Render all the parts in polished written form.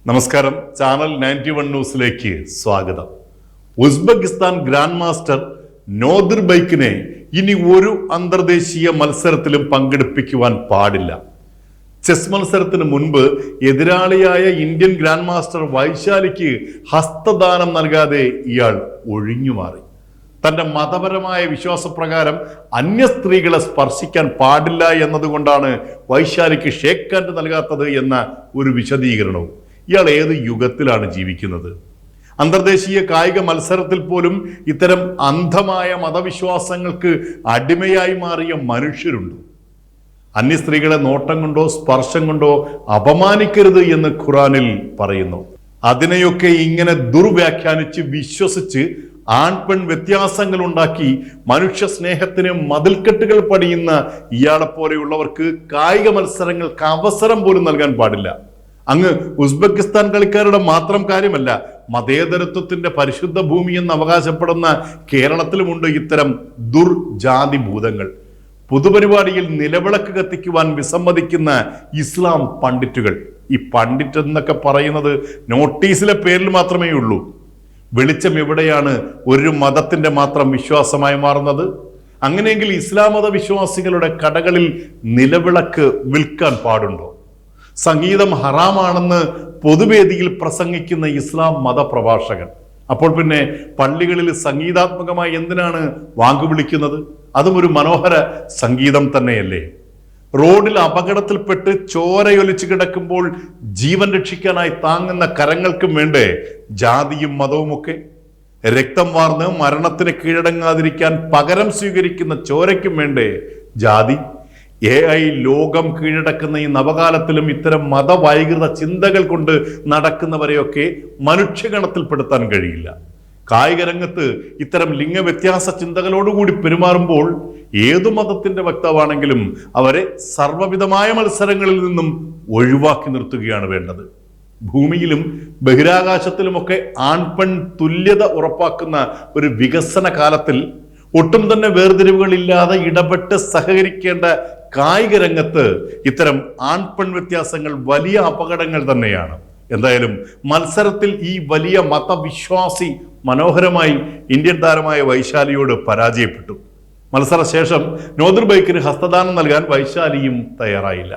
നമസ്കാരം, ചാനൽ 91 ന്യൂസിലേക്ക് സ്വാഗതം. ഉസ്ബെക്കിസ്ഥാൻ ഗ്രാൻഡ് മാസ്റ്റർ നോദിർബൈക്കിനെ ഇനി ഒരു അന്തർദേശീയ മത്സരത്തിലും പങ്കെടുപ്പിക്കുവാൻ പാടില്ല. ചെസ് മത്സരത്തിന് മുൻപ് എതിരാളിയായ ഇന്ത്യൻ ഗ്രാൻഡ് മാസ്റ്റർ വൈശാലിക്ക് ഹസ്തദാനം നൽകാതെ ഇയാൾ ഒഴിഞ്ഞുമാറി. തന്റെ മതപരമായ വിശ്വാസപ്രകാരം അന്യ സ്ത്രീകളെ സ്പർശിക്കാൻ പാടില്ല എന്നതുകൊണ്ടാണ് വൈശാലിക്ക് ഷേക്ക് ഹാൻഡ് നൽകാത്തത് എന്ന ഒരു വിശദീകരണവും. ഇയാൾ ഏത് യുഗത്തിലാണ് ജീവിക്കുന്നത്? അന്തർദേശീയ കായിക മത്സരത്തിൽ പോലും ഇത്തരം അന്ധമായ മതവിശ്വാസങ്ങൾക്ക് അടിമയായി മാറിയ മനുഷ്യരുണ്ട്. അന്യ സ്ത്രീകളെ നോട്ടം കൊണ്ടോ സ്പർശം കൊണ്ടോ അപമാനിക്കരുത് എന്ന് ഖുറാനിൽ പറയുന്നു. അതിനെയൊക്കെ ഇങ്ങനെ ദുർവ്യാഖ്യാനിച്ച് വിശ്വസിച്ച് ആൺപെൺ വ്യത്യാസങ്ങൾ ഉണ്ടാക്കി മനുഷ്യ സ്നേഹത്തിന് മതിൽക്കെട്ടുകൾ പണിയുന്ന ഇയാളെ പോലെയുള്ളവർക്ക് കായിക മത്സരങ്ങൾക്ക് അവസരം പോലും നൽകാൻ പാടില്ല. അങ്ങ് ഉസ്ബെക്കിസ്ഥാൻ കളിക്കാരുടെ മാത്രം കാര്യമല്ല, മതേതരത്വത്തിന്റെ പരിശുദ്ധ ഭൂമി എന്ന് അവകാശപ്പെടുന്ന കേരളത്തിലുമുണ്ട് ഇത്തരം ദുർജാതി ഭൂതങ്ങൾ. പൊതുപരിപാടിയിൽ നിലവിളക്ക് കത്തിക്കുവാൻ വിസമ്മതിക്കുന്ന ഇസ്ലാം പണ്ഡിറ്റുകൾ. ഈ പണ്ഡിറ്റ് എന്നൊക്കെ പറയുന്നത് നോട്ടീസിലെ പേരിൽ മാത്രമേ ഉള്ളൂ. വെളിച്ചം എവിടെയാണ് ഒരു മതത്തിന്റെ മാത്രം വിശ്വാസമായി മാറുന്നത്? അങ്ങനെയെങ്കിൽ ഇസ്ലാം മത വിശ്വാസികളുടെ കടകളിൽ നിലവിളക്ക് വിൽക്കാൻ പാടുണ്ടോ? സംഗീതം ഹറാമാണെന്ന് പൊതുവേദിയിൽ പ്രസംഗിക്കുന്ന ഇസ്ലാം മതപ്രഭാഷകൻ. അപ്പോൾ പിന്നെ പള്ളികളിൽ സംഗീതാത്മകമായി എന്തിനാണ് വാങ്ങുവിളിക്കുന്നത്? അതും ഒരു മനോഹര സംഗീതം തന്നെയല്ലേ? റോഡിൽ അപകടത്തിൽപ്പെട്ട് ചോരയൊലിച്ചു കിടക്കുമ്പോൾ ജീവൻ രക്ഷിക്കാനായി താങ്ങുന്ന കരങ്ങൾക്കും വേണ്ടേ ജാതിയും മതവുമൊക്കെ? രക്തം വാർന്ന് മരണത്തിന് കീഴടങ്ങാതിരിക്കാൻ പകരം സ്വീകരിക്കുന്ന ചോരയ്ക്കും വേണ്ടേ ജാതി? AI ലോകം കീഴടക്കുന്ന ഈ നവകാലത്തിലും ഇത്തരം മതവൈകൃത ചിന്തകൾ കൊണ്ട് നടക്കുന്നവരെയൊക്കെ മനുഷ്യഗണത്തിൽപ്പെടുത്താൻ കഴിയില്ല. കായിക രംഗത്ത് ഇത്തരം ലിംഗവ്യത്യാസ ചിന്തകളോടുകൂടി പെരുമാറുമ്പോൾ ഏതു മതത്തിന്റെ വക്താവാണെങ്കിലും അവരെ സർവ്വവിധമായ മത്സരങ്ങളിൽ നിന്നും ഒഴിവാക്കി നിർത്തുകയാണ് വേണ്ടത്. ഭൂമിയിലും ബഹിരാകാശത്തിലുമൊക്കെ ആൺപെൺ തുല്യത ഉറപ്പാക്കുന്ന ഒരു വികസന കാലത്തിൽ ഒട്ടും തന്നെ വേർതിരിവുകളില്ലാതെ ഇടപെട്ട് സഹകരിക്കേണ്ട കായിക രംഗത്ത് ഇത്തരം ആൺപെൺ വ്യത്യാസങ്ങൾ വലിയ അപകടങ്ങൾ തന്നെയാണ്. എന്തായാലും മത്സരത്തിൽ ഈ വലിയ മതവിശ്വാസി മനോഹരമായി ഇന്ത്യൻ താരമായ വൈശാലിയോട് പരാജയപ്പെട്ടു. മത്സരശേഷം നോദിർബൈക്കിന് ഹസ്തദാനം നൽകാൻ വൈശാലിയും തയ്യാറായില്ല.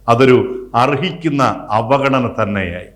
അതൊരു അർഹിക്കുന്ന അവഗണന തന്നെയായി.